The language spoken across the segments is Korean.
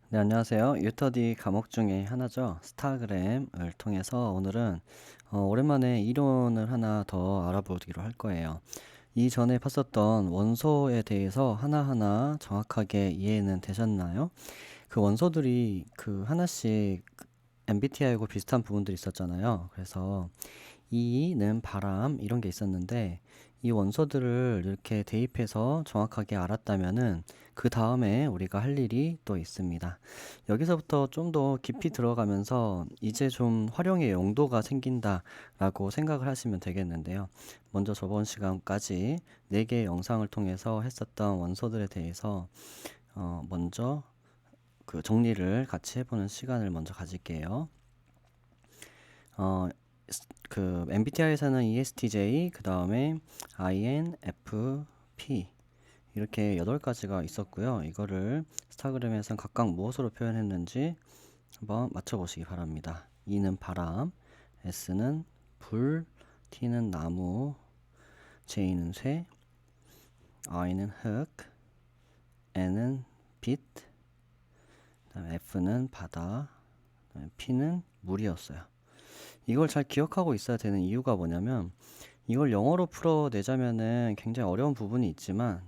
네, 안녕하세요. 유터디 과목 중에 하나죠. 스타그램을 통해서 오늘은 오랜만에 이론을 하나 더 알아보기로 할 거예요. 이전에 봤었던 원소에 대해서 하나하나 정확하게 이해는 되셨나요? 그 원소들이 그 하나씩 MBTI하고 비슷한 부분들이 있었잖아요. 그래서 E는 바람 이런 게 있었는데 이 원소들을 이렇게 대입해서 정확하게 알았다면은 그 다음에 우리가 할 일이 또 있습니다. 여기서부터 좀 더 깊이 들어가면서 이제 좀 활용의 용도가 생긴다라고 생각을 하시면 되겠는데요. 먼저 저번 시간까지 4개의 영상을 통해서 했었던 원소들에 대해서 먼저 그 정리를 같이 해보는 시간을 먼저 가질게요. 어, 그 MBTI에서는 ESTJ, 그 다음에 INFP 이렇게 8가지가 있었고요. 이거를 스타그램에서는 각각 무엇으로 표현했는지 한번 맞춰보시기 바랍니다. E는 바람, S는 불, T는 나무, J는 쇠, I는 흙, N은 빛, 그다음에 F는 바다, 그다음에 P는 물이었어요. 이걸 잘 기억하고 있어야 되는 이유가 뭐냐면 이걸 영어로 풀어내자면은 굉장히 어려운 부분이 있지만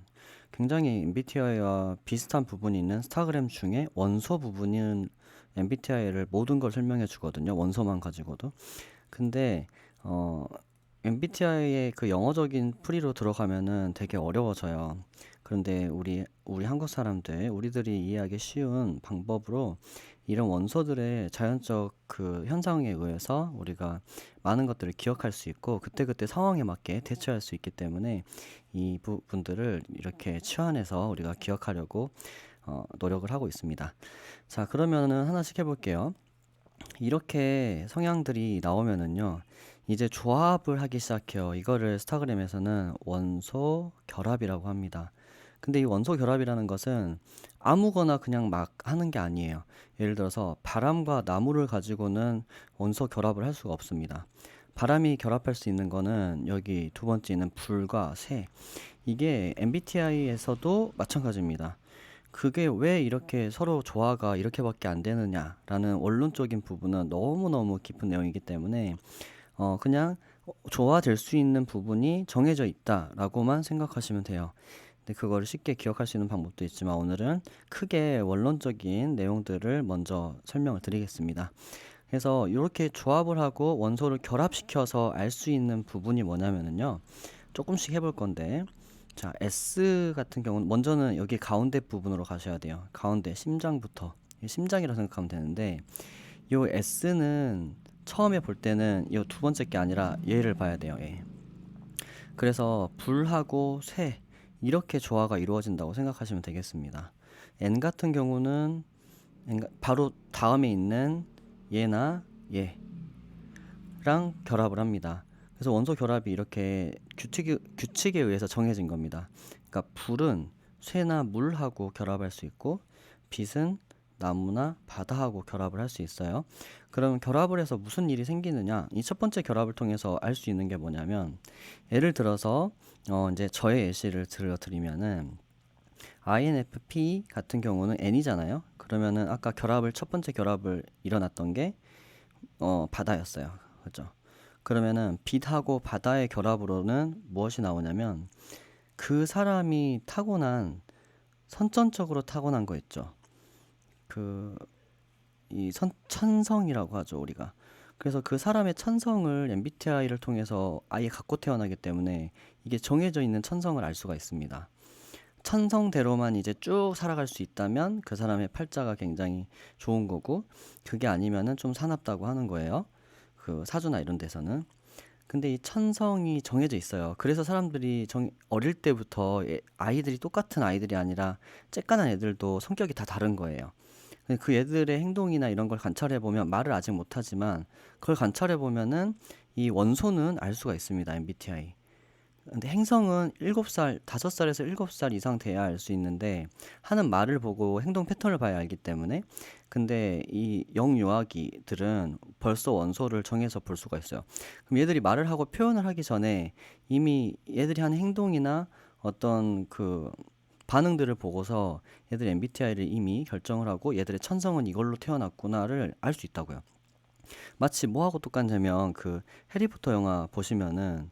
굉장히 MBTI와 비슷한 부분이 있는 스타그램 중에 원소 부분은 MBTI를 모든 걸 설명해 주거든요. 원소만 가지고도. 근데 어 MBTI의 그 영어적인 풀이로 들어가면은 되게 어려워져요. 그런데 우리 한국 사람들, 우리들이 이해하기 쉬운 방법으로 이런 원소들의 자연적 그 현상에 의해서 우리가 많은 것들을 기억할 수 있고 그때그때 상황에 맞게 대처할 수 있기 때문에 이 부분들을 이렇게 치환해서 우리가 기억하려고 노력을 하고 있습니다. 자, 그러면은 하나씩 해볼게요. 이렇게 성향들이 나오면은요, 이제 조합을 하기 시작해요. 이거를 스타그램에서는 원소 결합이라고 합니다. 근데 이 원소 결합이라는 것은 아무거나 그냥 막 하는 게 아니에요. 예를 들어서 바람과 나무를 가지고는 원소 결합을 할 수가 없습니다. 바람이 결합할 수 있는 거는 여기 두 번째는 불과 새. 이게 MBTI에서도 마찬가지입니다. 그게 왜 이렇게 서로 조화가 이렇게밖에 안 되느냐라는 원론적인 부분은 너무너무 깊은 내용이기 때문에 그냥 조화될 수 있는 부분이 정해져 있다라고만 생각하시면 돼요. 근데 그거를 쉽게 기억할 수 있는 방법도 있지만 오늘은 크게 원론적인 내용들을 먼저 설명을 드리겠습니다. 그래서 이렇게 조합을 하고 원소를 결합시켜서 알 수 있는 부분이 뭐냐면요. 조금씩 해볼 건데 자, S 같은 경우는 먼저는 여기 가운데 부분으로 가셔야 돼요. 가운데 심장부터. 심장이라고 생각하면 되는데 요 S는 처음에 볼 때는 이 두 번째 게 아니라 얘를 봐야 돼요. 얘. 그래서 불하고 쇠 이렇게 조화가 이루어진다고 생각하시면 되겠습니다. N 같은 경우는 바로 다음에 있는 얘나 얘랑 결합을 합니다. 그래서 원소 결합이 이렇게 규칙에 의해서 정해진 겁니다. 그러니까 불은 쇠나 물하고 결합할 수 있고 빛은 나무나 바다하고 결합을 할 수 있어요. 그럼 결합을 해서 무슨 일이 생기느냐? 이 첫 번째 결합을 통해서 알 수 있는 게 뭐냐면 예를 들어서 이제 저의 예시를 들어드리면은 INFP 같은 경우는 N이잖아요. 그러면은 아까 첫 번째 결합을 일어났던 게 바다였어요. 그죠? 그러면은 빛하고 바다의 결합으로는 무엇이 나오냐면 그 사람이 타고난 선천적으로 타고난 거 있죠. 그 이 천성이라고 하죠, 우리가. 그래서 그 사람의 천성을 MBTI를 통해서 아예 갖고 태어나기 때문에 이게 정해져 있는 천성을 알 수가 있습니다. 천성대로만 이제 쭉 살아갈 수 있다면 그 사람의 팔자가 굉장히 좋은 거고 그게 아니면은 좀 사납다고 하는 거예요. 그 사주나 이런 데서는. 근데 이 천성이 정해져 있어요. 그래서 사람들이 어릴 때부터 아이들이 똑같은 아이들이 아니라 쬐깐한 애들도 성격이 다 다른 거예요. 근데 그 애들의 행동이나 이런 걸 관찰해 보면 말을 아직 못하지만 그걸 관찰해 보면은 이 원소는 알 수가 있습니다. MBTI. 근데 행성은 7살, 5살에서 7살 이상 돼야 알 수 있는데 하는 말을 보고 행동 패턴을 봐야 알기 때문에 근데 이 영유아기들은 벌써 원소를 정해서 볼 수가 있어요. 그럼 얘들이 말을 하고 표현을 하기 전에 이미 얘들이 하는 행동이나 어떤 그 반응들을 보고서 얘들의 MBTI를 이미 결정을 하고 얘들의 천성은 이걸로 태어났구나를 알 수 있다고요. 마치 뭐하고 똑같냐면 그 해리포터 영화 보시면은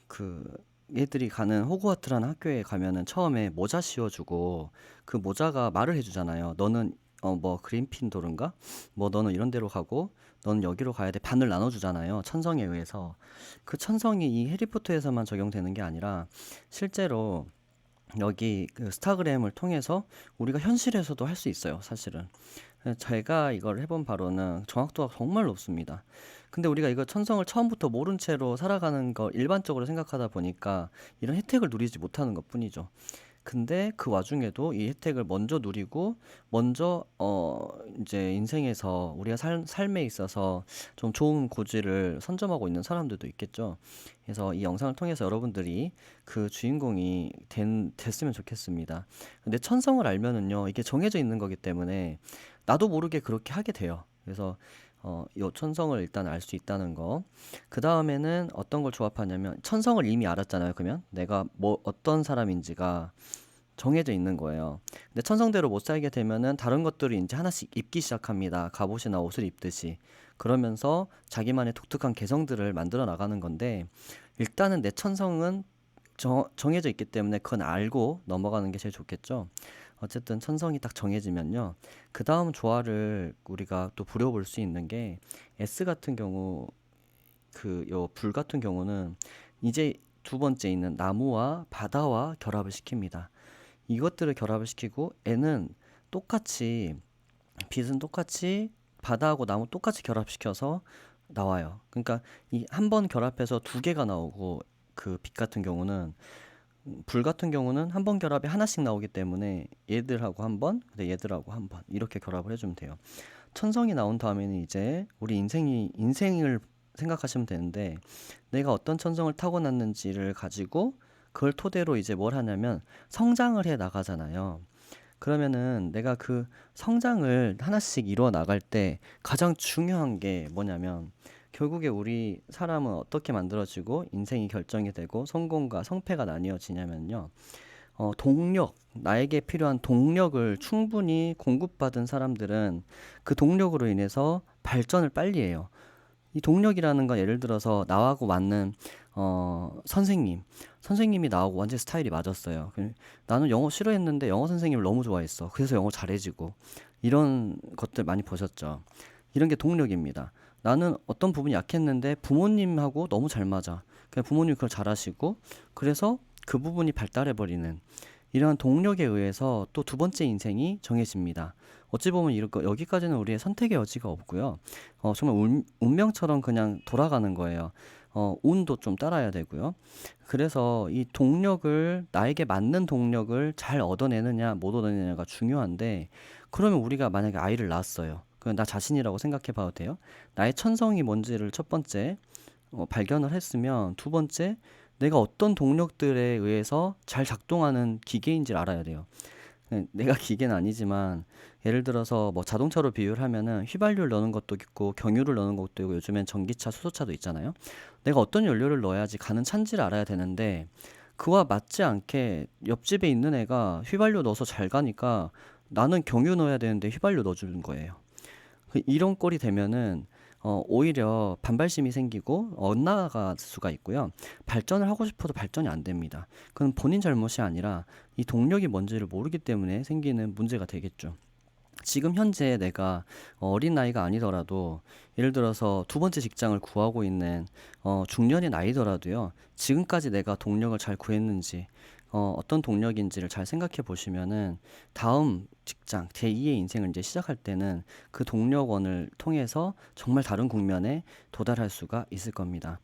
그 얘들이 가는 호그와트라는 학교에 가면은 처음에 모자 씌워주고 그 모자가 말을 해주잖아요. 너는 뭐 그린핀도르인가? 뭐 너는 이런 데로 가고 너는 여기로 가야 돼. 반을 나눠주잖아요. 천성에 의해서. 그 천성이 이 해리포터에서만 적용되는 게 아니라 실제로 여기 그 스타그램을 통해서 우리가 현실에서도 할 수 있어요, 사실은. 제가 이걸 해본 바로는 정확도가 정말 높습니다. 근데 우리가 이거 천성을 처음부터 모른 채로 살아가는 걸 일반적으로 생각하다 보니까 이런 혜택을 누리지 못하는 것 뿐이죠. 근데 그 와중에도 이 혜택을 먼저 누리고 먼저 이제 인생에서 우리가 삶에 있어서 좀 좋은 고지를 선점하고 있는 사람들도 있겠죠. 그래서 이 영상을 통해서 여러분들이 그 주인공이 됐으면 좋겠습니다. 근데 천성을 알면은요, 이게 정해져 있는 거기 때문에 나도 모르게 그렇게 하게 돼요. 그래서 요 천성을 일단 알 수 있다는 거. 그 다음에는 어떤 걸 조합하냐면 천성을 이미 알았잖아요. 그러면 내가 뭐 어떤 사람인지가 정해져 있는 거예요. 근데 천성대로 못 살게 되면은 다른 것들을 이제 하나씩 입기 시작합니다. 갑옷이나 옷을 입듯이. 그러면서 자기만의 독특한 개성들을 만들어 나가는 건데 일단은 내 천성은 정해져 있기 때문에 그건 알고 넘어가는 게 제일 좋겠죠. 어쨌든 천성이 딱 정해지면요. 그 다음 조화를 우리가 또 부려볼 수 있는 게 S 같은 경우 그 요 불 같은 경우는 이제 두 번째 있는 나무와 바다와 결합을 시킵니다. 이것들을 결합을 시키고 N은 똑같이 빛은 똑같이 바다하고 나무 똑같이 결합시켜서 나와요. 그러니까 이 한 번 결합해서 두 개가 나오고 그 빛 같은 경우는 불 같은 경우는 한 번 결합이 하나씩 나오기 때문에 얘들하고 한 번, 근데 얘들하고 한 번 이렇게 결합을 해주면 돼요. 천성이 나온 다음에는 이제 우리 인생을 생각하시면 되는데 내가 어떤 천성을 타고났는지를 가지고 그걸 토대로 이제 뭘 하냐면 성장을 해 나가잖아요. 그러면은 내가 그 성장을 하나씩 이루어 나갈 때 가장 중요한 게 뭐냐면 결국에 우리 사람은 어떻게 만들어지고 인생이 결정이 되고 성공과 성패가 나뉘어지냐면요. 동력, 나에게 필요한 동력을 충분히 공급받은 사람들은 그 동력으로 인해서 발전을 빨리 해요. 이 동력이라는 건 예를 들어서 나하고 맞는 선생님이 나하고 완전 스타일이 맞았어요. 나는 영어 싫어했는데 영어 선생님을 너무 좋아했어. 그래서 영어 잘해지고 이런 것들 많이 보셨죠. 이런 게 동력입니다. 나는 어떤 부분이 약했는데 부모님하고 너무 잘 맞아. 그냥 부모님이 그걸 잘하시고 그래서 그 부분이 발달해 버리는 이러한 동력에 의해서 또 두 번째 인생이 정해집니다. 어찌 보면 여기까지는 우리의 선택의 여지가 없고요. 정말 운명처럼 그냥 돌아가는 거예요. 운도 좀 따라야 되고요. 그래서 이 동력을, 나에게 맞는 동력을 잘 얻어내느냐, 못 얻어내느냐가 중요한데, 그러면 우리가 만약에 아이를 낳았어요. 그건 나 자신이라고 생각해 봐도 돼요. 나의 천성이 뭔지를 첫 번째 발견을 했으면, 두 번째, 내가 어떤 동력들에 의해서 잘 작동하는 기계인지를 알아야 돼요. 내가 기계는 아니지만 예를 들어서 뭐 자동차로 비유를 하면은 휘발유를 넣는 것도 있고 경유를 넣는 것도 있고 요즘엔 전기차, 수소차도 있잖아요. 내가 어떤 연료를 넣어야지 가는 차인지를 알아야 되는데 그와 맞지 않게 옆집에 있는 애가 휘발유 넣어서 잘 가니까 나는 경유 넣어야 되는데 휘발유 넣어주는 거예요. 이런 꼴이 되면은 오히려 반발심이 생기고 엇나갈 수가 있고요. 발전을 하고 싶어도 발전이 안 됩니다. 그건 본인 잘못이 아니라 이 동력이 뭔지를 모르기 때문에 생기는 문제가 되겠죠. 지금 현재 내가 어린 나이가 아니더라도 예를 들어서 두 번째 직장을 구하고 있는 중년인 아이더라도요. 지금까지 내가 동력을 잘 구했는지 어떤 동력인지를 잘 생각해 보시면은 다음 직장, 제2의 인생을 이제 시작할 때는 그 동력원을 통해서 정말 다른 국면에 도달할 수가 있을 겁니다.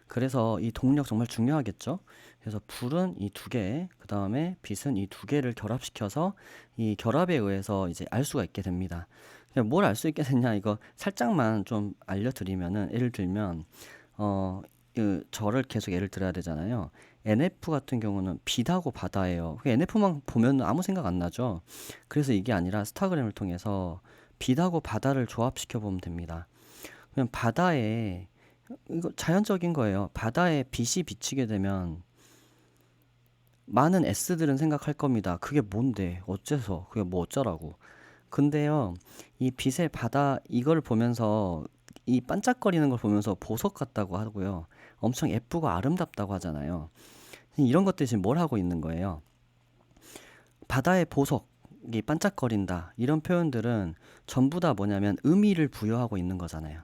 그래서 이 동력 정말 중요하겠죠? 그래서 불은 이 두 개, 그 다음에 빛은 이 두 개를 결합시켜서 이 결합에 의해서 이제 알 수가 있게 됩니다. 뭘 알 수 있게 됐냐, 이거 살짝만 좀 알려드리면은, 예를 들면, 저를 계속 예를 들어야 되잖아요. NF 같은 경우는 빛하고 바다예요. NF만 보면 아무 생각 안 나죠. 그래서 이게 아니라 스타그램을 통해서 빛하고 바다를 조합시켜 보면 됩니다. 그냥 바다에 이거 자연적인 거예요. 바다에 빛이 비치게 되면 많은 S들은 생각할 겁니다. 그게 뭔데? 어째서? 그게 뭐 어쩌라고? 근데요, 이 빛의 바다 이걸 보면서 이 반짝거리는 걸 보면서 보석 같다고 하고요. 엄청 예쁘고 아름답다고 하잖아요. 이런 것들이 지금 뭘 하고 있는 거예요? 바다의 보석이 반짝거린다. 이런 표현들은 전부 다 뭐냐면 의미를 부여하고 있는 거잖아요.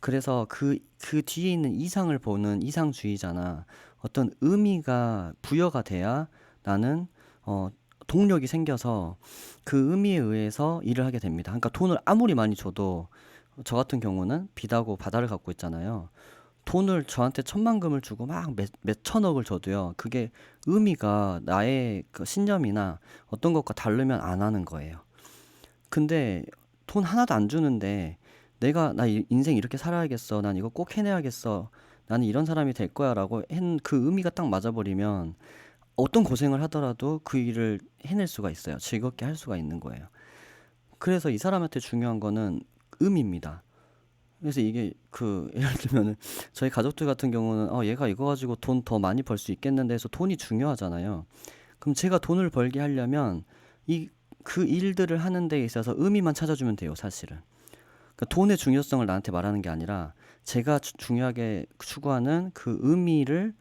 그래서 그 뒤에 있는 이상을 보는 이상주의자나 어떤 의미가 부여가 돼야 나는 어, 동력이 생겨서 그 의미에 의해서 일을 하게 됩니다. 그러니까 돈을 아무리 많이 줘도 저 같은 경우는 비다고 바다를 갖고 있잖아요. 돈을 저한테 천만금을 주고 막 몇천억을 줘도요. 그게 의미가 나의 그 신념이나 어떤 것과 다르면 안 하는 거예요. 근데 돈 하나도 안 주는데 내가 나 인생 이렇게 살아야겠어. 난 이거 꼭 해내야겠어. 나는 이런 사람이 될 거야라고 한 그 의미가 딱 맞아버리면 어떤 고생을 하더라도 그 일을 해낼 수가 있어요. 즐겁게 할 수가 있는 거예요. 그래서 이 사람한테 중요한 거는 의미입니다. 그래서 이게 그 예를 들면은 저희 가족들 같은 경우는 얘가 이거 가지고 돈 더 많이 벌 수 있겠는데 해서 돈이 중요하잖아요. 그럼 제가 돈을 벌게 하려면 이 그 일들을 하는 데 있어서 의미만 찾아주면 돼요, 사실은. 그러니까 돈의 중요성을 나한테 말하는 게 아니라 제가 중요하게 추구하는 그 의미를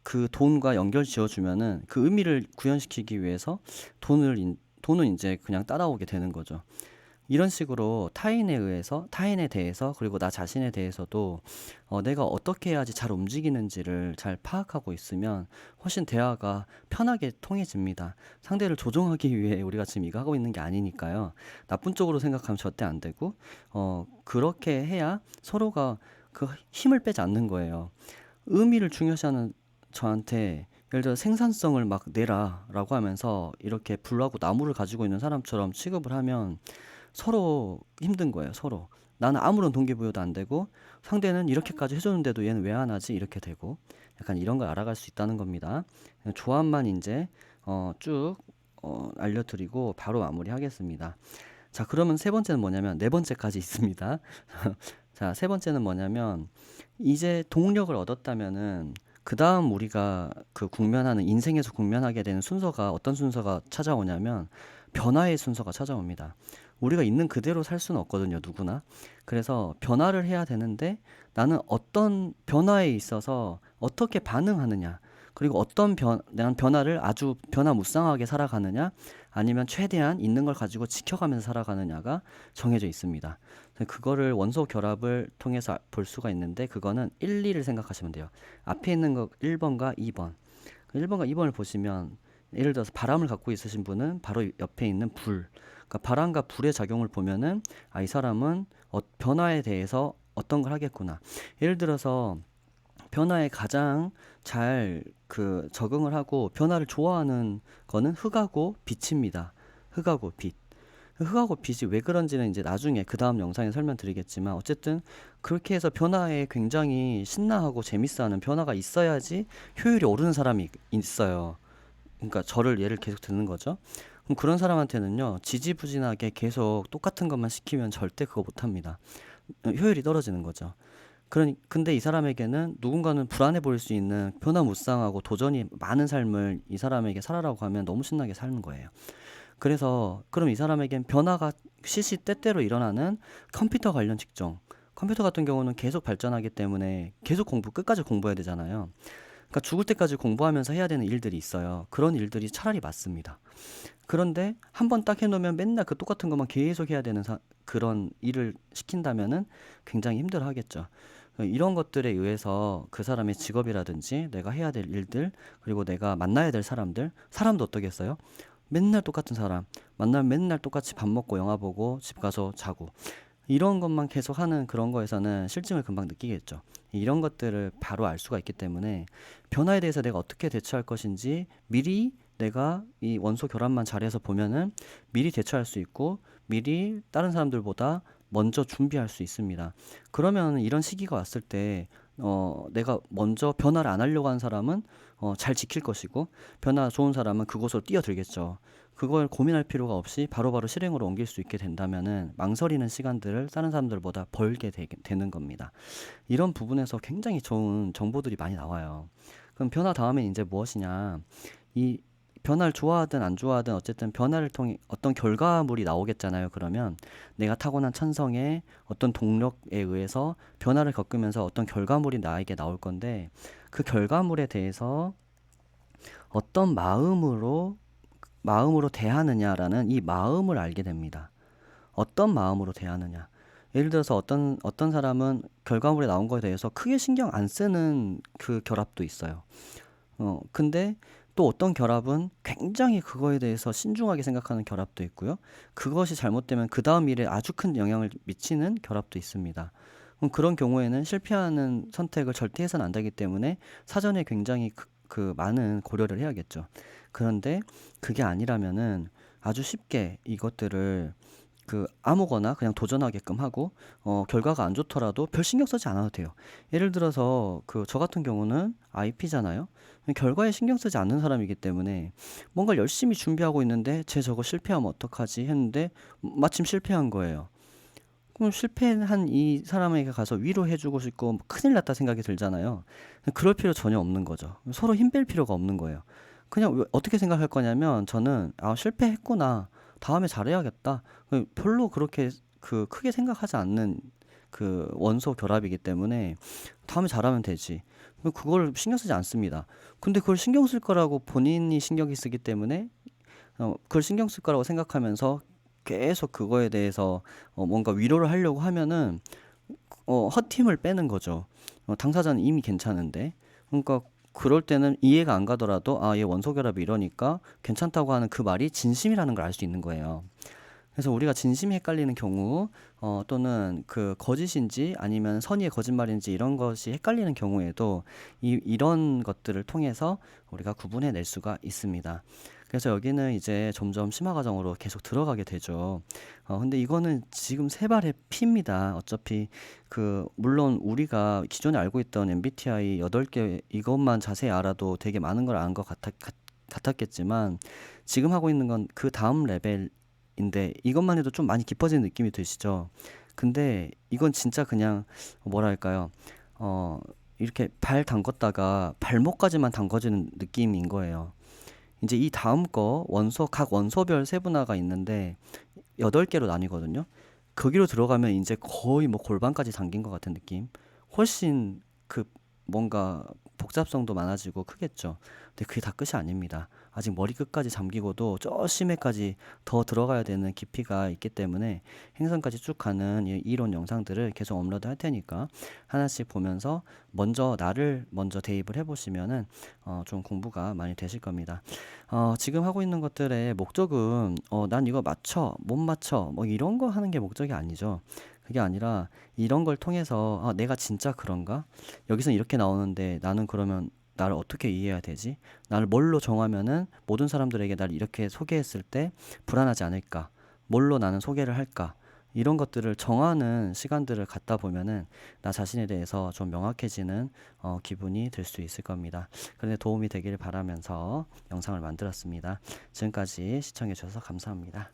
그 돈과 연결 지어주면은 그 의미를 구현시키기 위해서 돈은 이제 그냥 따라오게 되는 거죠. 이런 식으로 타인에 대해서, 그리고 나 자신에 대해서도 내가 어떻게 해야지 잘 움직이는지를 잘 파악하고 있으면 훨씬 대화가 편하게 통해집니다. 상대를 조종하기 위해 우리가 지금 이거 하고 있는 게 아니니까요. 나쁜 쪽으로 생각하면 절대 안 되고, 그렇게 해야 서로가 그 힘을 빼지 않는 거예요. 의미를 중요시하는 저한테 예를 들어 생산성을 막 내라라고 하면서 이렇게 불하고 나무를 가지고 있는 사람처럼 취급을 하면 서로 힘든 거예요, 서로. 나는 아무런 동기부여도 안 되고 상대는 이렇게까지 해줬는데도 얘는 왜 안 하지? 이렇게 되고 약간 이런 걸 알아갈 수 있다는 겁니다. 조합만 이제 쭉 알려드리고 바로 마무리하겠습니다. 자, 그러면 세 번째는 뭐냐면 네 번째까지 있습니다. 자, 세 번째는 뭐냐면 이제 동력을 얻었다면은 그 다음 우리가 그 국면하는 인생에서 국면하게 되는 순서가 어떤 순서가 찾아오냐면 변화의 순서가 찾아옵니다. 우리가 있는 그대로 살 수는 없거든요, 누구나. 그래서 변화를 해야 되는데 나는 어떤 변화에 있어서 어떻게 반응하느냐, 그리고 난 변화를 아주 변화무쌍하게 살아가느냐, 아니면 최대한 있는 걸 가지고 지켜가면서 살아가느냐가 정해져 있습니다. 그거를 원소 결합을 통해서 볼 수가 있는데 그거는 1, 2를 생각하시면 돼요. 앞에 있는 거 1번과 2번. 1번과 2번을 보시면 예를 들어서 바람을 갖고 있으신 분은 바로 옆에 있는 불. 그러니까 바람과 불의 작용을 보면은 이 사람은 변화에 대해서 어떤 걸 하겠구나. 예를 들어서 변화에 가장 잘 그 적응을 하고 변화를 좋아하는 거는 흙하고 빛입니다. 흙하고 빛. 흙하고 빛이 왜 그런지는 이제 나중에 그 다음 영상에 설명드리겠지만 어쨌든 그렇게 해서 변화에 굉장히 신나하고 재밌어하는 변화가 있어야지 효율이 오르는 사람이 있어요. 그러니까 저를 예를 계속 드는 거죠. 그럼 그런 사람한테는요, 지지부진하게 계속 똑같은 것만 시키면 절대 그거 못합니다. 효율이 떨어지는 거죠. 근데 이 사람에게는 누군가는 불안해 보일 수 있는 변화무쌍하고 도전이 많은 삶을 이 사람에게 살아라고 하면 너무 신나게 사는 거예요. 그래서 그럼 이 사람에겐 변화가 시시때때로 일어나는 컴퓨터 관련 직종. 컴퓨터 같은 경우는 계속 발전하기 때문에 계속 끝까지 공부해야 되잖아요. 그러니까 죽을 때까지 공부하면서 해야 되는 일들이 있어요. 그런 일들이 차라리 맞습니다. 그런데 한 번 딱 해놓으면 맨날 그 똑같은 것만 계속 해야 되는 그런 일을 시킨다면은 굉장히 힘들어 하겠죠. 이런 것들에 의해서 그 사람의 직업이라든지 내가 해야 될 일들, 그리고 내가 만나야 될 사람도 어떠겠어요? 맨날 똑같은 사람, 만나면 맨날 똑같이 밥 먹고 영화 보고 집 가서 자고. 이런 것만 계속 하는 그런 거에서는 실증을 금방 느끼겠죠. 이런 것들을 바로 알 수가 있기 때문에 변화에 대해서 내가 어떻게 대처할 것인지 미리 내가 이 원소 결합만 잘해서 보면은 미리 대처할 수 있고 미리 다른 사람들보다 먼저 준비할 수 있습니다. 그러면 이런 시기가 왔을 때 내가 먼저 변화를 안 하려고 하는 사람은 잘 지킬 것이고 변화 좋은 사람은 그곳으로 뛰어들겠죠. 그걸 고민할 필요가 없이 바로바로 실행으로 옮길 수 있게 된다면은 망설이는 시간들을 다른 사람들보다 벌게 되는 겁니다. 이런 부분에서 굉장히 좋은 정보들이 많이 나와요. 그럼 변화 다음엔 이제 무엇이냐? 이 변화를 좋아하든 안 좋아하든 어쨌든 변화를 통해 어떤 결과물이 나오겠잖아요. 그러면 내가 타고난 천성의 어떤 동력에 의해서 변화를 겪으면서 어떤 결과물이 나에게 나올 건데 그 결과물에 대해서 어떤 마음으로 대하느냐라는 이 마음을 알게 됩니다. 어떤 마음으로 대하느냐. 예를 들어서 어떤 사람은 결과물에 나온 거에 대해서 크게 신경 안 쓰는 그 결합도 있어요. 근데 또 어떤 결합은 굉장히 그거에 대해서 신중하게 생각하는 결합도 있고요. 그것이 잘못되면 그 다음 일에 아주 큰 영향을 미치는 결합도 있습니다. 그럼 그런 경우에는 실패하는 선택을 절대 해서는 안 되기 때문에 사전에 굉장히 그 많은 고려를 해야겠죠. 그런데 그게 아니라면은 아주 쉽게 이것들을 아무거나 그냥 도전하게끔 하고 결과가 안 좋더라도 별 신경 쓰지 않아도 돼요. 예를 들어서 저 같은 경우는 IP잖아요. 결과에 신경 쓰지 않는 사람이기 때문에 뭔가 열심히 준비하고 있는데 쟤 저거 실패하면 어떡하지 했는데 마침 실패한 거예요. 그럼 실패한 이 사람에게 가서 위로해주고 싶고 큰일 났다 생각이 들잖아요. 그럴 필요 전혀 없는 거죠. 서로 힘 뺄 필요가 없는 거예요. 그냥 어떻게 생각할 거냐면 저는 실패했구나. 다음에 잘해야겠다. 별로 그렇게 크게 생각하지 않는 원소 결합이기 때문에 다음에 잘하면 되지. 그걸 신경 쓰지 않습니다. 근데 그걸 신경 쓸 거라고 본인이 신경이 쓰기 때문에 그걸 신경 쓸 거라고 생각하면서 계속 그거에 대해서 뭔가 위로를 하려고 하면은 헛힘을 빼는 거죠. 당사자는 이미 괜찮은데. 그러니까 그럴 때는 이해가 안 가더라도 얘 원소 결합이 이러니까 괜찮다고 하는 그 말이 진심이라는 걸 알 수 있는 거예요. 그래서 우리가 진심이 헷갈리는 경우, 또는 거짓인지 아니면 선의의 거짓말인지 이런 것이 헷갈리는 경우에도 이런 것들을 통해서 우리가 구분해 낼 수가 있습니다. 그래서 여기는 이제 점점 심화 과정으로 계속 들어가게 되죠. 근데 이거는 지금 세 발의 피입니다. 어차피 물론 우리가 기존에 알고 있던 MBTI 8개 이것만 자세히 알아도 되게 많은 걸 안 것 같았겠지만 지금 하고 있는 건 그 다음 레벨인데 이것만 해도 좀 많이 깊어지는 느낌이 드시죠? 근데 이건 진짜 그냥 뭐랄까요? 이렇게 발 담궜다가 발목까지만 담궈지는 느낌인 거예요. 이제 이 다음 각 원소별 세분화가 있는데 8개로 나뉘거든요. 거기로 들어가면 이제 거의 뭐 골반까지 담긴 것 같은 느낌. 훨씬 뭔가 복잡성도 많아지고 크겠죠. 근데 그게 다 끝이 아닙니다. 아직 머리 끝까지 잠기고도 저 심해까지 더 들어가야 되는 깊이가 있기 때문에 행성까지 쭉 가는 이 이론 영상들을 계속 업로드 할 테니까 하나씩 보면서 나를 먼저 대입을 해보시면은 좀 공부가 많이 되실 겁니다. 지금 하고 있는 것들의 목적은 난 이거 맞춰, 못 맞춰, 뭐 이런 거 하는 게 목적이 아니죠. 그게 아니라 이런 걸 통해서 내가 진짜 그런가? 여기서는 이렇게 나오는데 나는 그러면 나를 어떻게 이해해야 되지? 나를 뭘로 정하면은 모든 사람들에게 나를 이렇게 소개했을 때 불안하지 않을까? 뭘로 나는 소개를 할까? 이런 것들을 정하는 시간들을 갖다 보면은 나 자신에 대해서 좀 명확해지는 기분이 들 수 있을 겁니다. 그런데 도움이 되기를 바라면서 영상을 만들었습니다. 지금까지 시청해 주셔서 감사합니다.